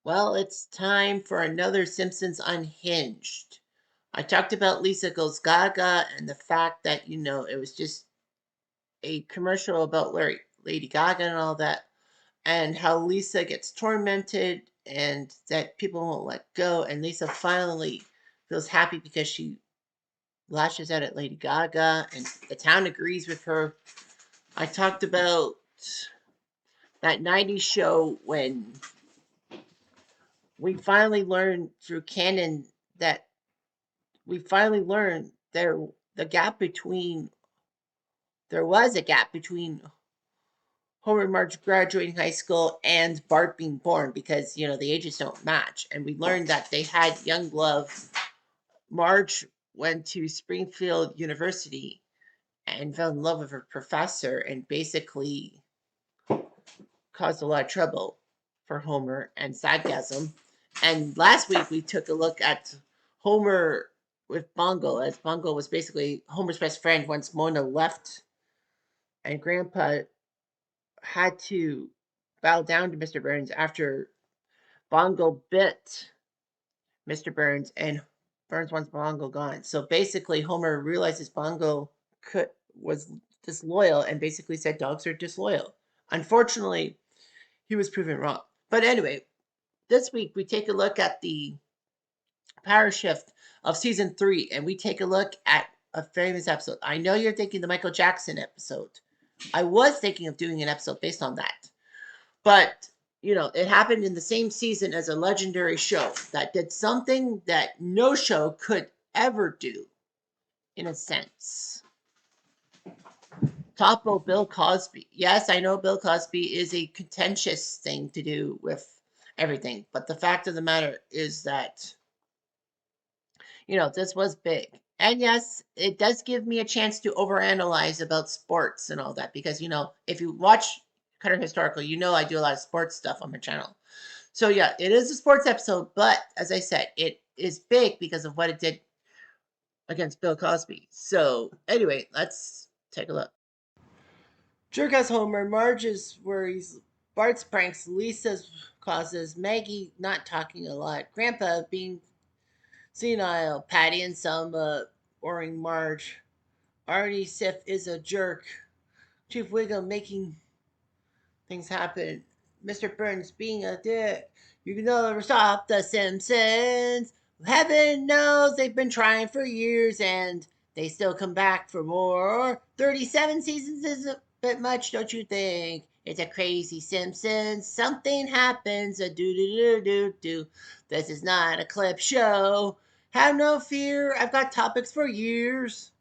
Well, it's time for another Simpsons Unhinged. I talked about Lisa Goes Gaga and the fact that, it was just a commercial about Lady Gaga and all that, and how Lisa gets tormented and that people won't let go. And Lisa finally feels happy because she lashes out at Lady Gaga and the town agrees with her. I talked about that 90s show when we finally learned through canon that we finally learned the gap between there was a gap between Homer and Marge graduating high school and Bart being born because the ages don't match, and we learned that they had young love. Marge went to Springfield University and fell in love with her professor and basically caused a lot of trouble for Homer and Sadgasm. And last week we took a look at Homer with Bongo, as Bongo was basically Homer's best friend once Mona left, and Grandpa had to bow down to Mr. Burns after Bongo bit Mr. Burns, and Burns wants Bongo gone. So basically, Homer realizes Bongo was disloyal and basically said dogs are disloyal. Unfortunately, he was proven wrong. But anyway, this week we take a look at the power shift of season 3, and we take a look at a famous episode. I know you're thinking the Michael Jackson episode. I was thinking of doing an episode based on that. But, it happened in the same season as a legendary show that did something that no show could ever do, in a sense. Topple Bill Cosby. Yes, I know Bill Cosby is a contentious thing to do with everything. But the fact of the matter is that, this was big. And yes, it does give me a chance to overanalyze about sports and all that because, if you watch Cutter Historical, I do a lot of sports stuff on my channel. So yeah, it is a sports episode, but as I said, it is big because of what it did against Bill Cosby. So anyway, let's take a look. Jerk Homer, Marge's worries, Bart's pranks, Lisa's causes, Maggie not talking a lot, Grandpa being senile, Patty and Selma boring Marge, Arnie Sif is a jerk, Chief Wiggum making things happen, Mr. Burns being a dick. You can never stop the Simpsons. Heaven knows they've been trying for years and they still come back for more. 37 seasons is a bit much, don't you think? It's a crazy Simpsons. Something happens. A do do do do do. This is not a clip show. Have no fear. I've got topics for years.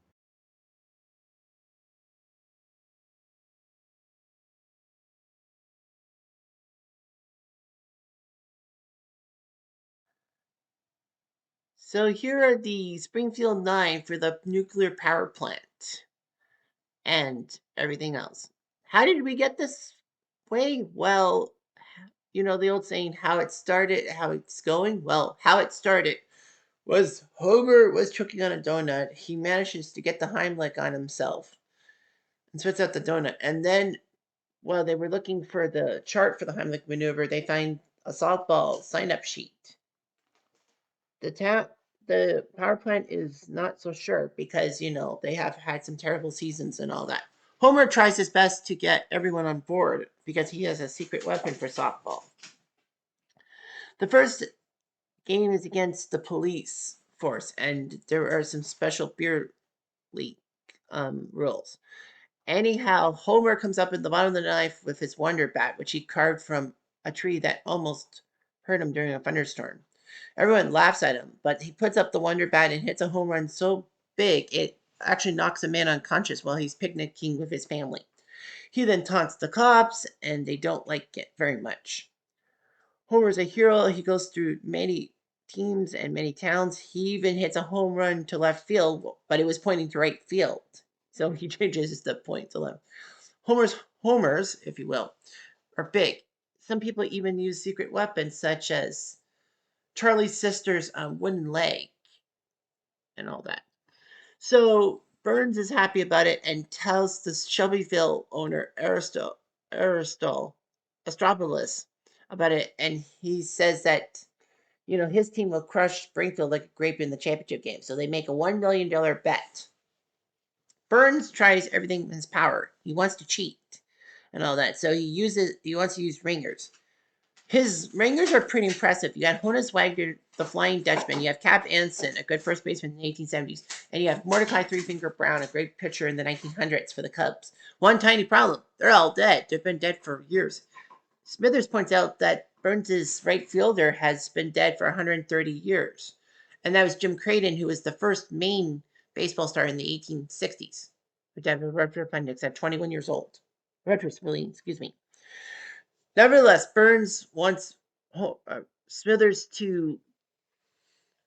So here are the Springfield 9 for the nuclear power plant and everything else. How did we get this way? Well, the old saying, how it started, how it's going. Well, how it started was Homer was choking on a donut. He manages to get the Heimlich on himself and spits out the donut. And then, while they were looking for the chart for the Heimlich maneuver, they find a softball sign-up sheet. The power plant is not so sure because they have had some terrible seasons and all that. Homer tries his best to get everyone on board because he has a secret weapon for softball. The first game is against the police force, and there are some special beer league rules. Anyhow, Homer comes up in the bottom of the knife with his Wonder Bat, which he carved from a tree that almost hurt him during a thunderstorm. Everyone laughs at him, but he puts up the Wonder Bat and hits a home run so big it actually knocks a man unconscious while he's picnicking with his family. He then taunts the cops, and they don't like it very much. Homer's a hero. He goes through many teams and many towns. He even hits a home run to left field, but it was pointing to right field. So he changes the point to left. Homers, if you will, are big. Some people even use secret weapons such as Charlie's sister's wooden leg and all that. So Burns is happy about it and tells the Shelbyville owner Aristotle Astropoulos about it, and he says that his team will crush Springfield like a grape in the championship game. So they make a $1 million bet. Burns tries everything in his power. He wants to cheat and all that. So he wants to use ringers. His ringers are pretty impressive. You got Honus Wagner, the Flying Dutchman. You have Cap Anson, a good first baseman in the 1870s. And you have Mordecai Three Finger Brown, a great pitcher in the 1900s for the Cubs. One tiny problem. They're all dead. They've been dead for years. Smithers points out that Burns' right fielder has been dead for 130 years. And that was Jim Creighton, who was the first Maine baseball star in the 1860s, who died of ruptured appendix at 21 years old. Ruptured spleen, excuse me. Nevertheless, Burns wants Smithers to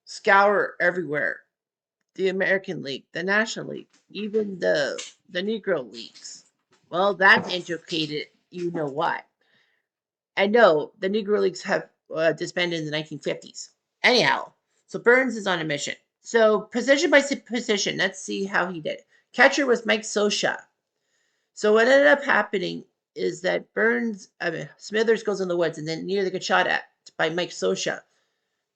scour everywhere. The American League, the National League, even the Negro Leagues. Well, that indicated you know why. And no, the Negro Leagues have disbanded in the 1950s. Anyhow, so Burns is on a mission. So position by position, let's see how he did. Catcher was Mike Scioscia. So what ended up happening is that Smithers goes in the woods, and then near they get shot at by Mike Scioscia.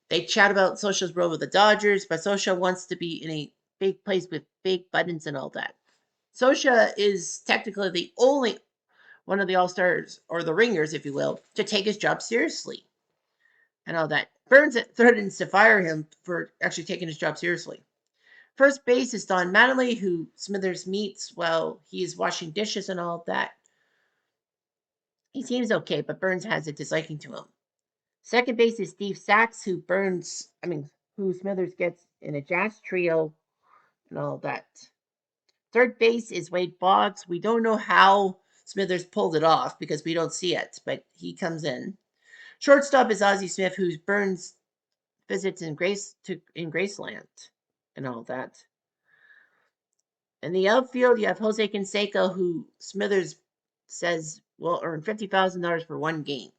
They chat about Scioscia's role with the Dodgers, but Scioscia wants to be in a big place with big buttons and all that. Scioscia is technically the only one of the All-Stars, or the Ringers, if you will, to take his job seriously and all that. Burns threatens to fire him for actually taking his job seriously. First base is Don Mattingly, who Smithers meets while he's washing dishes and all that. He seems okay, but Burns has a disliking to him. Second base is Steve Sachs, who Smithers gets in a jazz trio and all that. Third base is Wade Boggs. We don't know how Smithers pulled it off because we don't see it, but he comes in. Shortstop is Ozzie Smith, who Burns visits in Graceland and all that. In the outfield, you have Jose Canseco, who Smithers says will earn $50,000 for one game.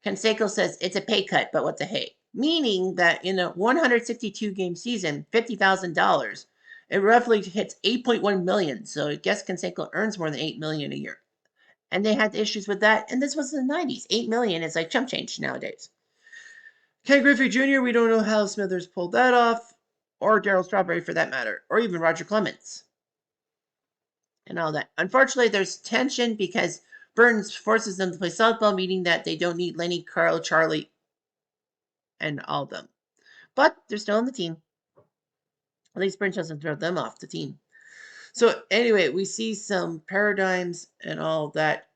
Canseco says it's a pay cut, but what the hey? Meaning that in a 162 game season, $50,000, it roughly hits 8.1 million. So I guess Canseco earns more than 8 million a year. And they had issues with that, and this was the 90s. 8 million is like chump change nowadays. Ken Griffey Jr., we don't know how Smithers pulled that off, or Darryl Strawberry for that matter, or even Roger Clemens. And all that. Unfortunately, there's tension because Burns forces them to play softball, meaning that they don't need Lenny, Carl, Charlie, and all of them. But they're still on the team. At least Burns doesn't throw them off the team. So anyway, we see some paradigms and all that.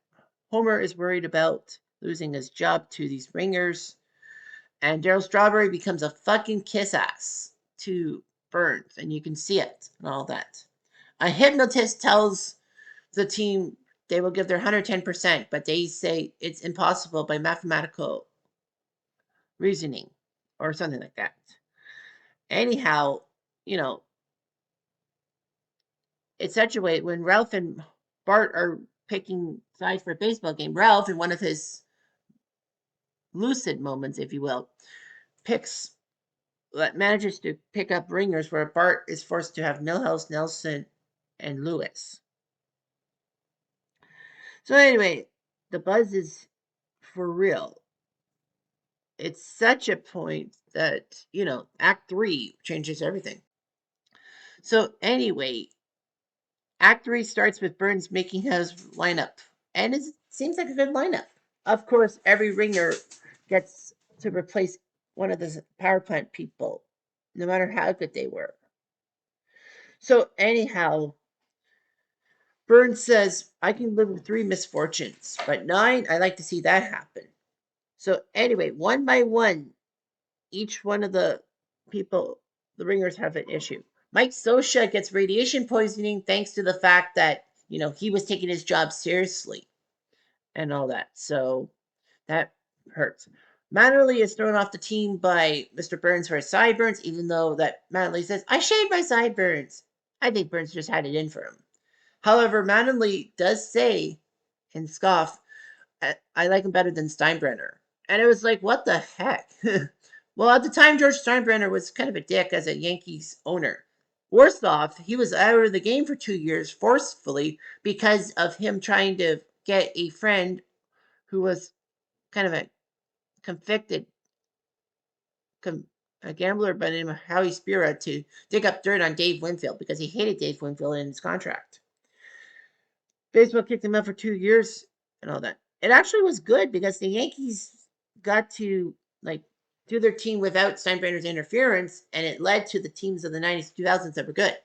Homer is worried about losing his job to these ringers. And Darryl Strawberry becomes a fucking kiss ass to Burns. And you can see it and all that. A hypnotist tells the team they will give their 110%, but they say it's impossible by mathematical reasoning or something like that. Anyhow, it's such a way when Ralph and Bart are picking sides for a baseball game, Ralph, in one of his lucid moments, if you will, manages to pick up ringers where Bart is forced to have Milhouse, Nelson, and Lewis. So anyway, the buzz is for real. It's such a point that, Act 3 changes everything. So anyway, Act 3 starts with Burns making his lineup. And it seems like a good lineup. Of course, every ringer gets to replace one of the power plant people, no matter how good they were. So anyhow, Burns says, I can live with 3 misfortunes, but 9, I like to see that happen. So anyway, one by one, each one of the people, the ringers have an issue. Mike Scioscia gets radiation poisoning thanks to the fact that, he was taking his job seriously and all that. So that hurts. Mattingly is thrown off the team by Mr. Burns for his sideburns, even though that Mattingly says, I shaved my sideburns. I think Burns just had it in for him. However, Mattingly does say and scoff, I like him better than Steinbrenner. And it was like, what the heck? Well, at the time, George Steinbrenner was kind of a dick as a Yankees owner. Worst off, he was out of the game for 2 years forcefully because of him trying to get a friend who was kind of a convicted a gambler by the name of Howie Spira to dig up dirt on Dave Winfield because he hated Dave Winfield in his contract. Baseball kicked him out for 2 years and all that. It actually was good because the Yankees got to like do their team without Steinbrenner's interference, and it led to the teams of the 90s, 2000s that were good.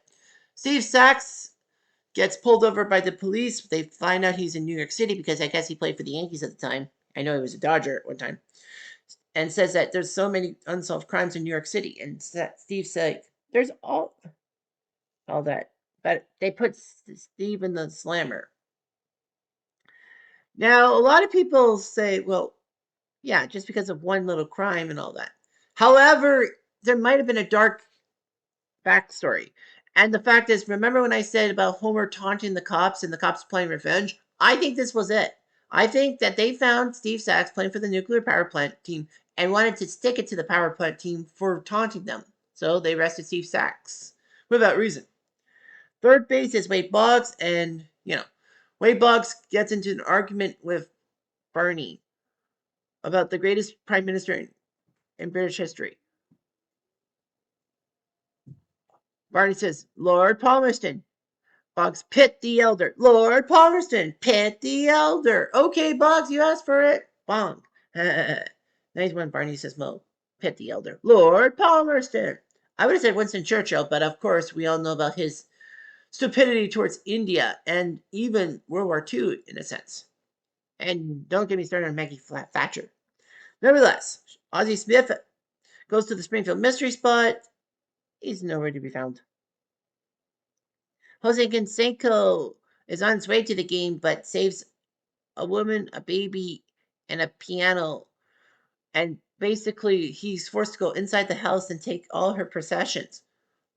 Steve Sachs gets pulled over by the police. They find out he's in New York City because I guess he played for the Yankees at the time. I know he was a Dodger at one time. And says that there's so many unsolved crimes in New York City. And Steve said, there's all that. But they put Steve in the slammer. Now, a lot of people say, well, yeah, just because of one little crime and all that. However, there might have been a dark backstory. And the fact is, remember when I said about Homer taunting the cops and the cops playing revenge? I think this was it. I think that they found Steve Sachs playing for the nuclear power plant team and wanted to stick it to the power plant team for taunting them. So they arrested Steve Sachs without reason. Third base is Wade Boggs, and, Wade Boggs gets into an argument with Barney about the greatest prime minister in British history. Barney says, Lord Palmerston. Boggs, Pitt the Elder. Lord Palmerston, Pitt the Elder. Okay, Boggs, you asked for it. Bonk. Nice one, Barney says, Mo. Pitt the Elder. Lord Palmerston. I would have said Winston Churchill, but of course we all know about his stupidity towards India and even World War II in a sense. And don't get me started on Maggie Thatcher. Nevertheless, Ozzie Smith goes to the Springfield Mystery Spot. He's nowhere to be found. Jose Canseco is on his way to the game, but saves a woman, a baby, and a piano. And basically, he's forced to go inside the house and take all her possessions.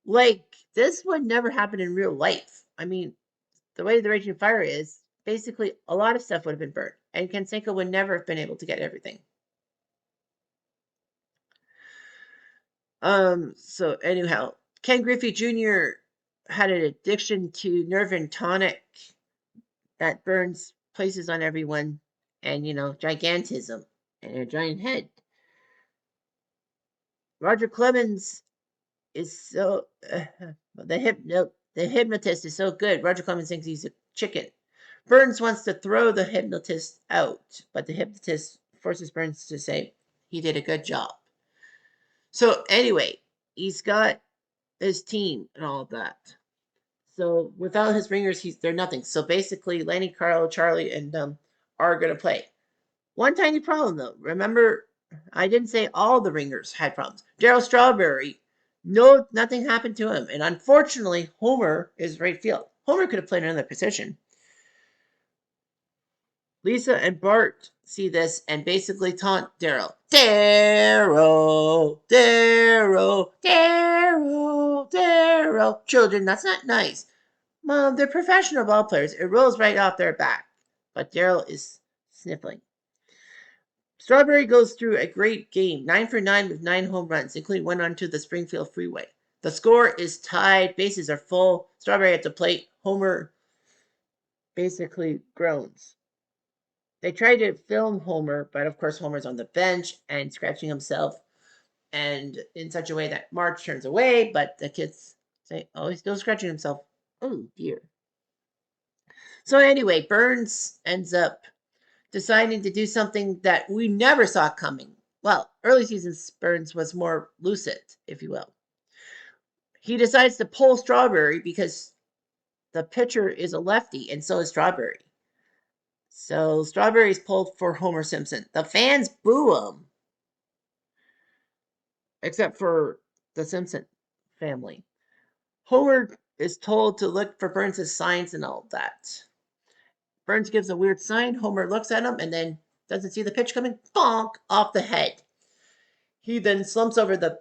Like, this would never happen in real life. I mean, the way the Raging Fire is, basically, a lot of stuff would have been burnt. And Canseco would never have been able to get everything. So anyhow, Ken Griffey Jr. had an addiction to Nerve tonic that burns places on everyone, and gigantism and a giant head. Roger Clemens is so the hypnotist is so good. Roger Clemens thinks he's a chicken. Burns wants to throw the hypnotist out, but the hypnotist forces Burns to say he did a good job. So anyway, he's got his team and all of that. So without his ringers, they're nothing. So basically, Lenny, Carl, Charlie, and are going to play. One tiny problem, though. Remember, I didn't say all the ringers had problems. Darryl Strawberry, nothing happened to him. And unfortunately, Homer is right field. Homer could have played another position. Lisa and Bart see this and basically taunt Darryl. Darryl, Darryl, Darryl, Darryl. Children, that's not nice. Mom, they're professional ball players. It rolls right off their back. But Darryl is sniffling. Strawberry goes through a great game, 9 for 9 with 9 home runs, including one onto the Springfield Freeway. The score is tied. Bases are full. Strawberry at the plate. Homer basically groans. They try to film Homer, but of course Homer's on the bench and scratching himself, and in such a way that Marge turns away, but the kids say, oh, he's still scratching himself. Oh, dear. So anyway, Burns ends up deciding to do something that we never saw coming. Well, early season Burns was more lucid, if you will. He decides to pull Strawberry because the pitcher is a lefty, and so is Strawberry. So Strawberry's pulled for Homer Simpson. The fans boo him, except for the Simpson family. Homer is told to look for Burns' signs and all that. Burns gives a weird sign. Homer looks at him and then doesn't see the pitch coming. Bonk! Off the head. He then slumps over the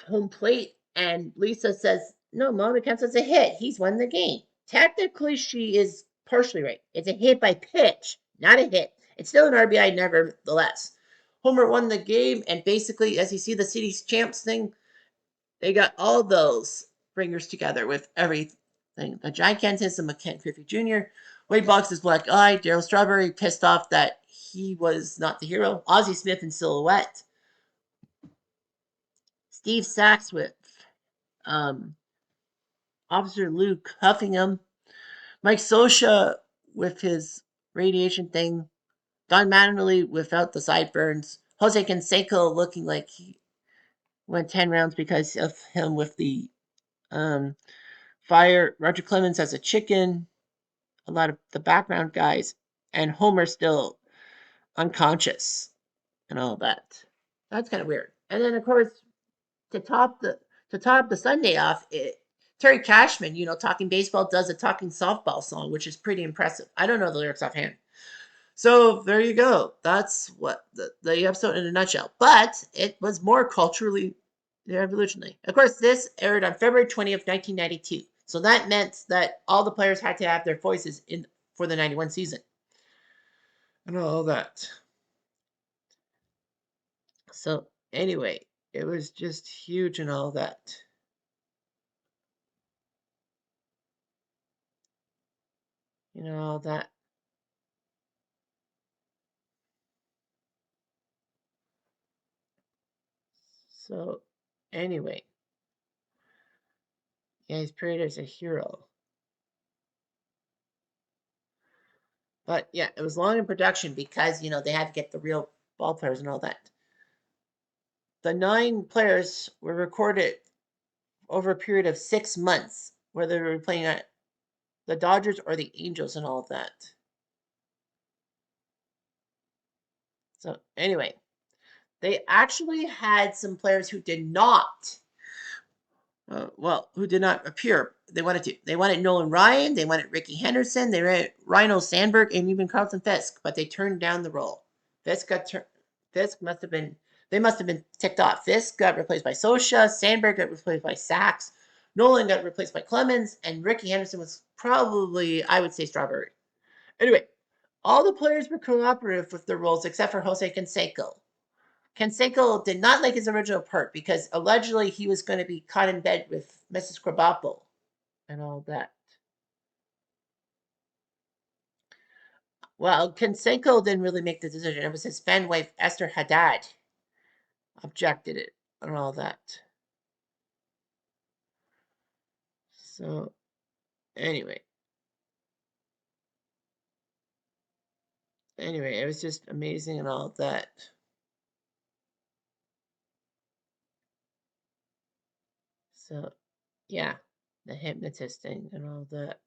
home plate, and Lisa says, no, Mom, it counts as a hit. He's won the game. Technically, she is partially right. It's a hit by pitch, not a hit. It's still an RBI nevertheless. Homer won the game, and basically, as you see the City's Champs thing, they got all those ringers together with everything. The gigantism of Ken Griffey Jr., Wade Boggs' black eye. Darryl Strawberry pissed off that he was not the hero. Ozzie Smith in silhouette. Steve Sachs with um, Officer Luke huffing him. Mike Sosha with his radiation thing. Don Mattingly without the sideburns. Jose Canseco looking like he went 10 rounds because of him with the um, fire. Roger Clemens as a chicken. A lot of the background guys. And Homer still unconscious and all that. That's kind of weird. And then, of course, to top the Sunday off, Terry Cashman, talking baseball, does a talking softball song, which is pretty impressive. I don't know the lyrics offhand. So there you go. That's what the episode in a nutshell. But it was more culturally revolutionary. Of course, this aired on February 20th, 1992. So that meant that all the players had to have their voices in for the 91 season. And all that. So anyway, it was just huge and all that. All that. So anyway, yeah, he's paraded as a hero. But yeah, it was long in production because, they had to get the real ball players and all that. The 9 players were recorded over a period of 6 months, whether they were playing at the Dodgers or the Angels and all of that. So anyway, they actually had some players who did not who did not appear. They wanted Nolan Ryan, they wanted Ricky Henderson, they wanted Rhino Sandberg, and even Carlton Fisk, but they turned down the role. Fisk must have been ticked off. Fisk got replaced by Sosha, Sandberg got replaced by Sachs, Nolan got replaced by Clemens, and Ricky Henderson was probably, I would say, Strawberry. Anyway, all the players were cooperative with their roles except for Jose Canseco. Canseco did not like his original part because allegedly he was going to be caught in bed with Mrs. Krabappel and all that. Well, Canseco didn't really make the decision. It was his fan wife, Esther Haddad, objected it and all that. So, anyway. It was just amazing and all that. So, yeah, the hypnotist thing and all that.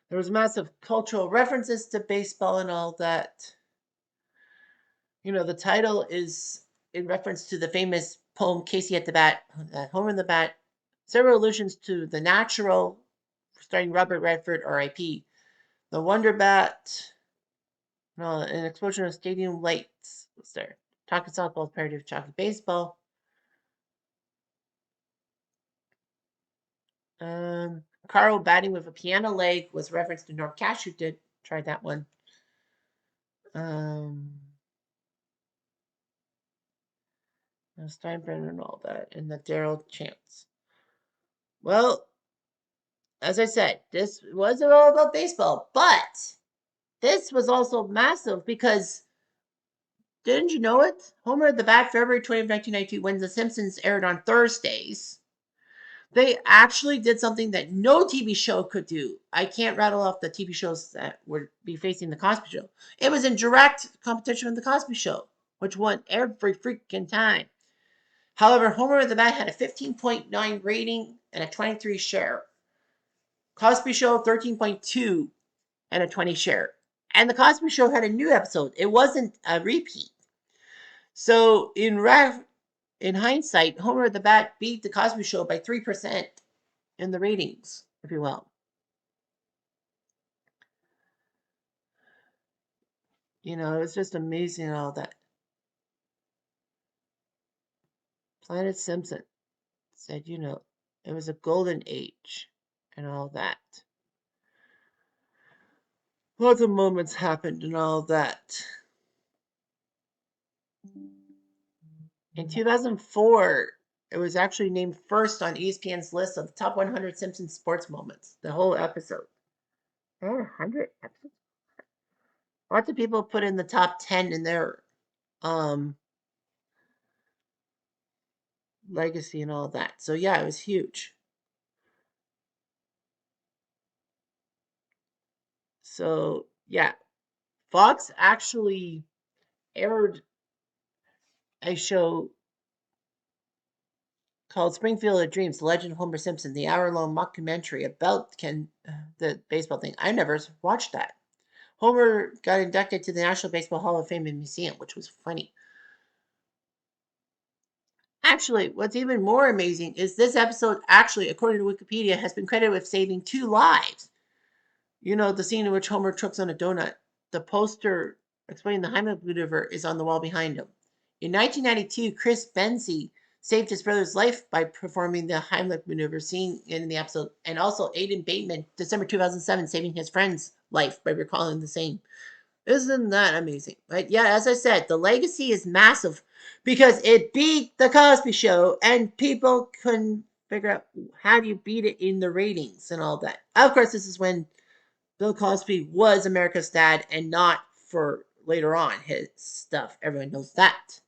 There was massive cultural references to baseball and all that. The title is in reference to the famous poem Casey at the Bat, Homer in the Bat, several allusions to The Natural, starring Robert Redford, R.I.P., The Wonder Bat, an explosion of stadium lights was there. Talking softball parody of talking baseball. Carl batting with a piano leg was referenced to Norm Cash, who did try that one. Steinbrenner and all that, and the Darryl chants. Well, as I said, this wasn't all about baseball, but this was also massive because didn't you know it? Homer at the Bat, February 20th, 1992, when The Simpsons aired on Thursdays, they actually did something that no TV show could do. I can't rattle off the TV shows that would be facing The Cosby Show. It was in direct competition with The Cosby Show, which won every freaking time. However, Homer at the Bat had a 15.9 rating and a 23 share. Cosby Show 13.2 and a 20 share. And The Cosby Show had a new episode. It wasn't a repeat. So in hindsight, Homer at the Bat beat The Cosby Show by 3% in the ratings, if you will. It was just amazing all that. Planet Simpson said, it was a golden age and all that. Lots of moments happened and all that. In 2004, it was actually named first on ESPN's list of the top 100 Simpsons sports moments, the whole episode. Oh, 100 episodes. Lots of people put in the top 10 in their um legacy and all that. So yeah, it was huge. So yeah, Fox actually aired a show called Springfield of Dreams: The Legend of Homer Simpson, the hour-long mockumentary about the baseball thing. I never watched that. Homer got inducted to the National Baseball Hall of Fame and Museum, which was funny. Actually, what's even more amazing is this episode actually, according to Wikipedia, has been credited with saving 2 lives. You know, the scene in which Homer chokes on a donut. The poster explaining the Heimlich maneuver is on the wall behind him. In 1992, Chris Benzie saved his brother's life by performing the Heimlich maneuver seen in the episode, and also Aiden Bateman, December 2007, saving his friend's life by recalling the same. Isn't that amazing? Right? Yeah, as I said, the legacy is massive because it beat The Cosby Show, and people couldn't figure out how do you beat it in the ratings and all that. Of course, this is when Bill Cosby was America's dad and not for later on his stuff. Everyone knows that.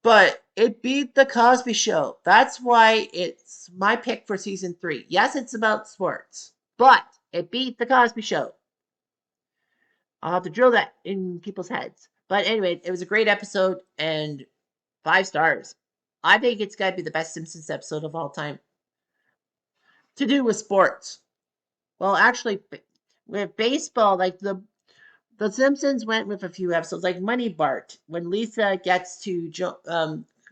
But it beat The Cosby Show. That's why it's my pick for season 3. Yes, it's about sports, but it beat The Cosby Show. I'll have to drill that in people's heads. But anyway, it was a great episode and 5 stars. I think it's got to be the best Simpsons episode of all time. To do with sports. Well, actually, with baseball, like the Simpsons went with a few episodes, like Money Bart, when Lisa gets to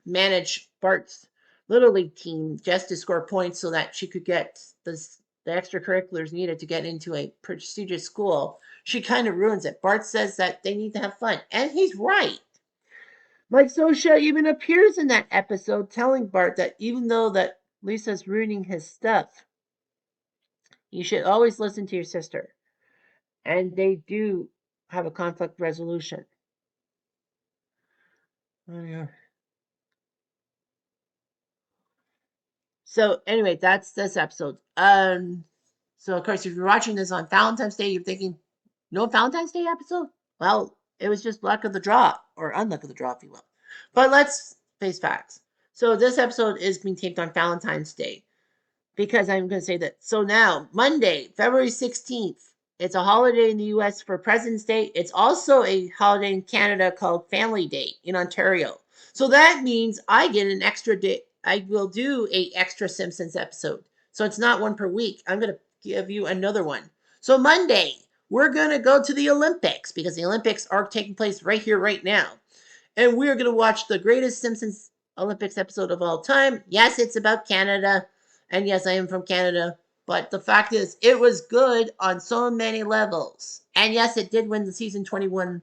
manage Bart's Little League team just to score points so that she could get the extracurriculars needed to get into a prestigious school. She kind of ruins it. Bart says that they need to have fun, and he's right. Mike Sosha even appears in that episode telling Bart that even though that Lisa's ruining his stuff, you should always listen to your sister. And they do have a conflict resolution. Oh, yeah. So anyway, that's this episode. So of course, if you're watching this on Valentine's Day, you're thinking, no Valentine's Day episode? Well, it was just luck of the draw, or unluck of the draw, if you will. But let's face facts. So this episode is being taped on Valentine's Day because I'm going to say that. So now, Monday, February 16th, it's a holiday in the US for President's Day. It's also a holiday in Canada called Family Day in Ontario. So that means I get an extra day. I will do a extra Simpsons episode. So it's not one per week. I'm going to give you another one. So Monday, we're going to go to the Olympics because the Olympics are taking place right here, right now. And we're going to watch the greatest Simpsons Olympics episode of all time. Yes, it's about Canada. And yes, I am from Canada. But the fact is, it was good on so many levels. And yes, it did win the season 21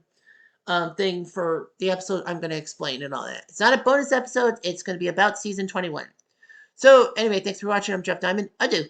thing for the episode I'm going to explain and all that. It's not a bonus episode. It's going to be about season 21. So anyway, thanks for watching. I'm Jeff Diamond. Adieu.